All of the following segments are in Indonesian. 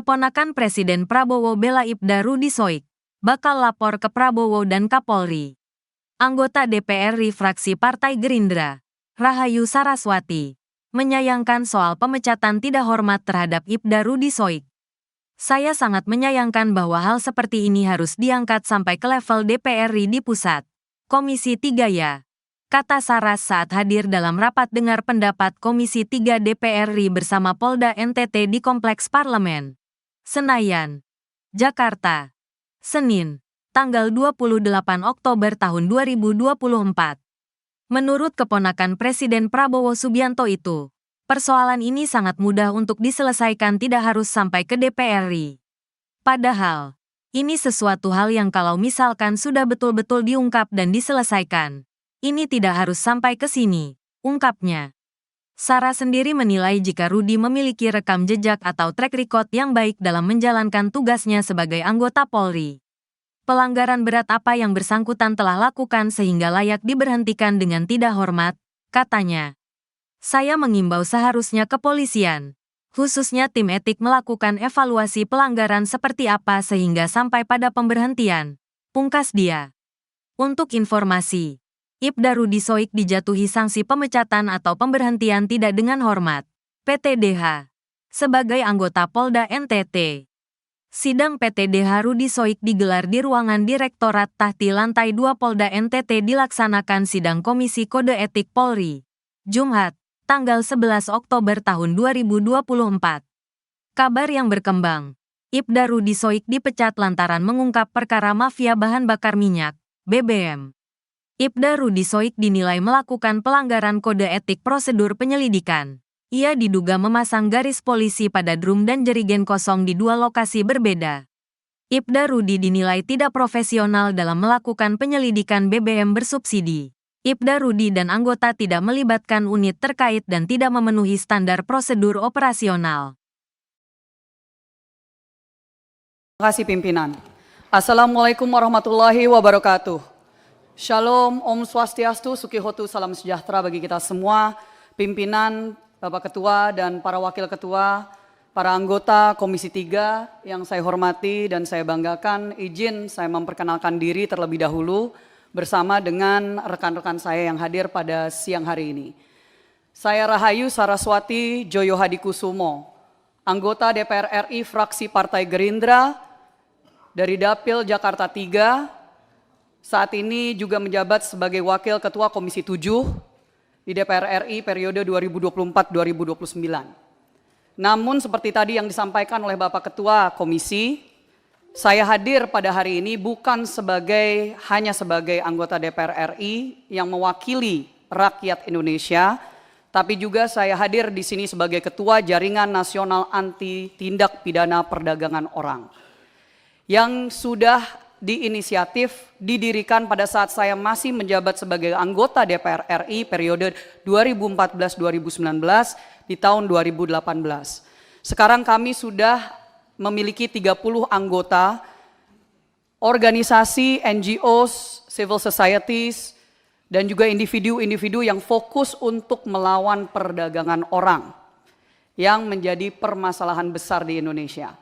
Keponakan Presiden Prabowo bela Ibda Rudi Soik, bakal lapor ke Prabowo dan Kapolri. Anggota DPR RI fraksi Partai Gerindra, Rahayu Saraswati, menyayangkan soal pemecatan tidak hormat terhadap Ibda Rudi Soik. Saya sangat menyayangkan bahwa hal seperti ini harus diangkat sampai ke level DPR RI di pusat. Komisi 3 ya, kata Saras saat hadir dalam rapat dengar pendapat Komisi 3 DPR RI bersama Polda NTT di Kompleks Parlemen, Senayan, Jakarta, Senin, tanggal 28 Oktober tahun 2024. Menurut keponakan Presiden Prabowo Subianto itu, persoalan ini sangat mudah untuk diselesaikan, tidak harus sampai ke DPR RI. Padahal, ini sesuatu hal yang kalau misalkan sudah betul-betul diungkap dan diselesaikan, ini tidak harus sampai ke sini, ungkapnya. Sarah sendiri menilai jika Rudi memiliki rekam jejak atau track record yang baik dalam menjalankan tugasnya sebagai anggota Polri. Pelanggaran berat apa yang bersangkutan telah lakukan sehingga layak diberhentikan dengan tidak hormat, katanya. Saya mengimbau seharusnya kepolisian, khususnya tim etik melakukan evaluasi pelanggaran seperti apa sehingga sampai pada pemberhentian, pungkas dia. Untuk informasi, Ibda Rudi Soik dijatuhi sanksi pemecatan atau pemberhentian tidak dengan hormat, PTDH, sebagai anggota Polda NTT. Sidang PTDH Rudi Soik digelar di ruangan Direktorat Tahti Lantai 2 Polda NTT dilaksanakan sidang Komisi Kode Etik Polri, Jumat, tanggal 11 Oktober tahun 2024. Kabar yang berkembang, Ibda Rudi Soik dipecat lantaran mengungkap perkara mafia bahan bakar minyak, BBM. Ibda Rudi Soik dinilai melakukan pelanggaran kode etik prosedur penyelidikan. Ia diduga memasang garis polisi pada drum dan jerigen kosong di dua lokasi berbeda. Ibda Rudi dinilai tidak profesional dalam melakukan penyelidikan BBM bersubsidi. Ibda Rudi dan anggota tidak melibatkan unit terkait dan tidak memenuhi standar prosedur operasional. Terima kasih pimpinan. Assalamualaikum warahmatullahi wabarakatuh. Shalom, Om Swastiastu, Sukihotu, salam sejahtera bagi kita semua, pimpinan, Bapak Ketua dan para Wakil Ketua, para anggota Komisi 3 yang saya hormati dan saya banggakan. Izin saya memperkenalkan diri terlebih dahulu bersama dengan rekan-rekan saya yang hadir pada siang hari ini. Saya Rahayu Saraswati Joyo Hadikusumo, anggota DPR RI fraksi Partai Gerindra dari Dapil Jakarta 3, saat ini juga menjabat sebagai Wakil Ketua Komisi 7 di DPR RI periode 2024-2029. Namun seperti tadi yang disampaikan oleh Bapak Ketua Komisi, saya hadir pada hari ini bukan hanya sebagai anggota DPR RI yang mewakili rakyat Indonesia, tapi juga saya hadir di sini sebagai Ketua Jaringan Nasional Anti Tindak Pidana Perdagangan Orang yang sudah diinisiatif didirikan pada saat saya masih menjabat sebagai anggota DPR RI periode 2014-2019 di tahun 2018. Sekarang kami sudah memiliki 30 anggota organisasi, NGOs, civil societies, dan juga individu-individu yang fokus untuk melawan perdagangan orang yang menjadi permasalahan besar di Indonesia.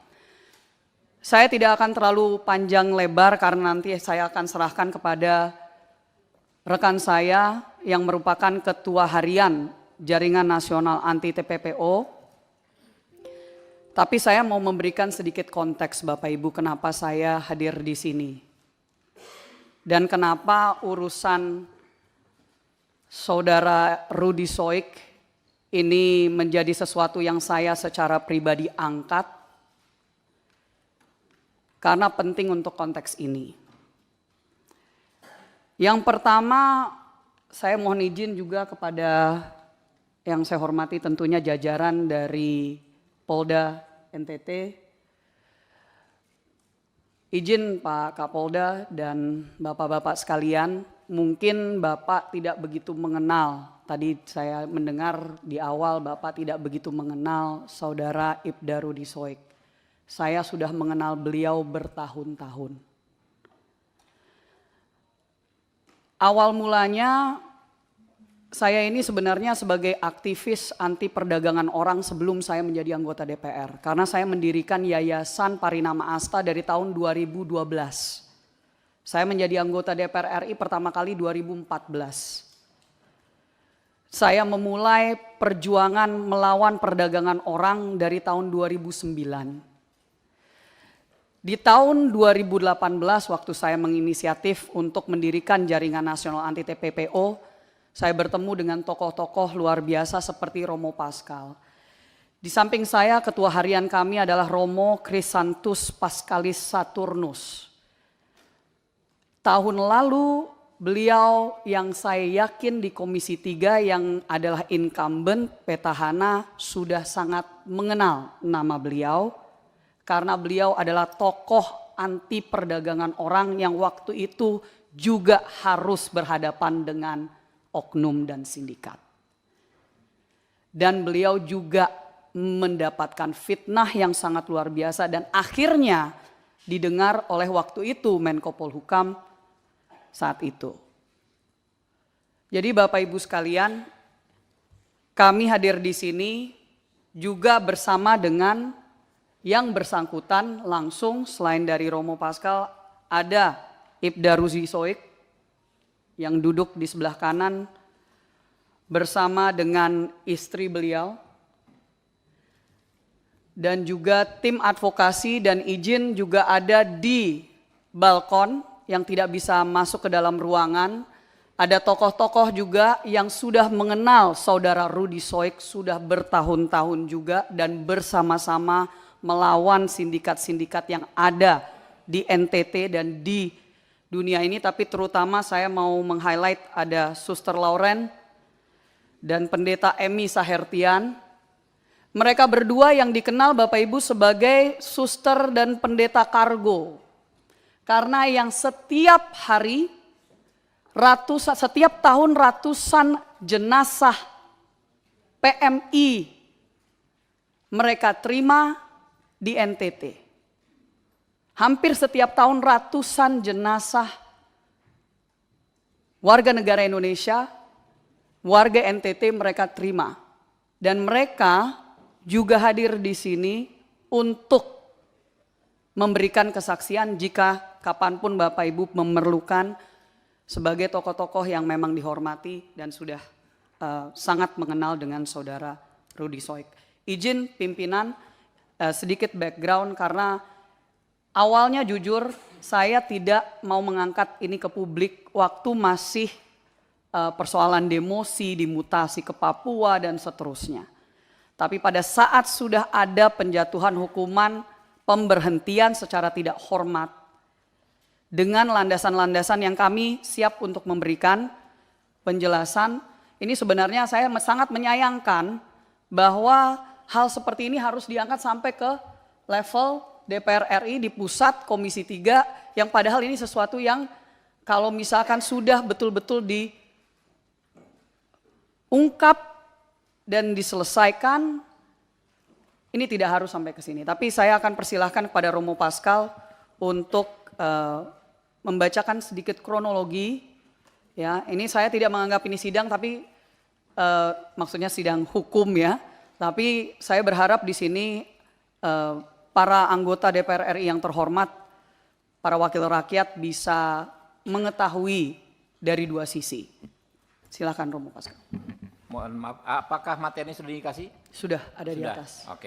Saya tidak akan terlalu panjang lebar karena nanti saya akan serahkan kepada rekan saya yang merupakan Ketua Harian Jaringan Nasional Anti TPPO. Tapi saya mau memberikan sedikit konteks Bapak Ibu kenapa saya hadir di sini. Dan kenapa urusan Saudara Rudi Soik ini menjadi sesuatu yang saya secara pribadi angkat. Karena penting untuk konteks ini. Yang pertama, saya mohon izin juga kepada yang saya hormati tentunya jajaran dari Polda NTT. Izin Pak Kapolda dan Bapak-Bapak sekalian, mungkin Bapak tidak begitu mengenal. Tadi saya mendengar di awal Bapak tidak begitu mengenal Saudara Ibda Rudi Soik. Saya sudah mengenal beliau bertahun-tahun. Awal mulanya saya ini sebenarnya sebagai aktivis anti perdagangan orang sebelum saya menjadi anggota DPR. Karena saya mendirikan Yayasan Parinama Asta dari tahun 2012. Saya menjadi anggota DPR RI pertama kali 2014. Saya memulai perjuangan melawan perdagangan orang dari tahun 2009. Di tahun 2018 waktu saya menginisiatif untuk mendirikan Jaringan Nasional Anti TPPO, saya bertemu dengan tokoh-tokoh luar biasa seperti Romo Pascal. Di samping saya, ketua harian kami adalah Romo Chrysanthus Pascalis Saturnus. Tahun lalu beliau yang saya yakin di Komisi 3 yang adalah incumbent petahana sudah sangat mengenal nama beliau. Karena beliau adalah tokoh anti perdagangan orang yang waktu itu juga harus berhadapan dengan oknum dan sindikat. Dan beliau juga mendapatkan fitnah yang sangat luar biasa dan akhirnya didengar oleh waktu itu Menko Polhukam saat itu. Jadi Bapak Ibu sekalian, kami hadir di sini juga bersama dengan yang bersangkutan langsung selain dari Romo Pascal ada Ibda Ruzi Soik yang duduk di sebelah kanan bersama dengan istri beliau dan juga tim advokasi dan izin juga ada di balkon yang tidak bisa masuk ke dalam ruangan. Ada tokoh-tokoh juga yang sudah mengenal saudara Rudy Soik sudah bertahun-tahun juga dan bersama-sama melawan sindikat-sindikat yang ada di NTT dan di dunia ini, tapi terutama saya mau meng-highlight ada Suster Lauren dan Pendeta Emi Sahertian. Mereka berdua yang dikenal Bapak Ibu sebagai suster dan pendeta kargo. Karena yang setiap hari, setiap tahun ratusan jenazah PMI mereka terima di NTT. Hampir setiap tahun ratusan jenazah warga negara Indonesia, warga NTT mereka terima. Dan mereka juga hadir di sini untuk memberikan kesaksian jika kapanpun Bapak Ibu memerlukan sebagai tokoh-tokoh yang memang dihormati dan sudah sangat mengenal dengan saudara Rudy Soik. Izin pimpinan sedikit background karena awalnya jujur saya tidak mau mengangkat ini ke publik waktu masih persoalan demosi, dimutasi ke Papua dan seterusnya. Tapi pada saat sudah ada penjatuhan hukuman pemberhentian secara tidak hormat dengan landasan-landasan yang kami siap untuk memberikan penjelasan, ini sebenarnya saya sangat menyayangkan bahwa hal seperti ini harus diangkat sampai ke level DPR RI di pusat Komisi 3 yang padahal ini sesuatu yang kalau misalkan sudah betul-betul diungkap dan diselesaikan, ini tidak harus sampai ke sini. Tapi saya akan persilahkan kepada Romo Pascal untuk membacakan sedikit kronologi. Ya, ini saya tidak menganggap ini sidang, tapi maksudnya sidang hukum ya. Tapi saya berharap di sini para anggota DPR RI yang terhormat, para wakil rakyat bisa mengetahui dari dua sisi. Silakan Romo Pascal. Mohon maaf, apakah materi sudah dikasih? Sudah ada di atas. Oke.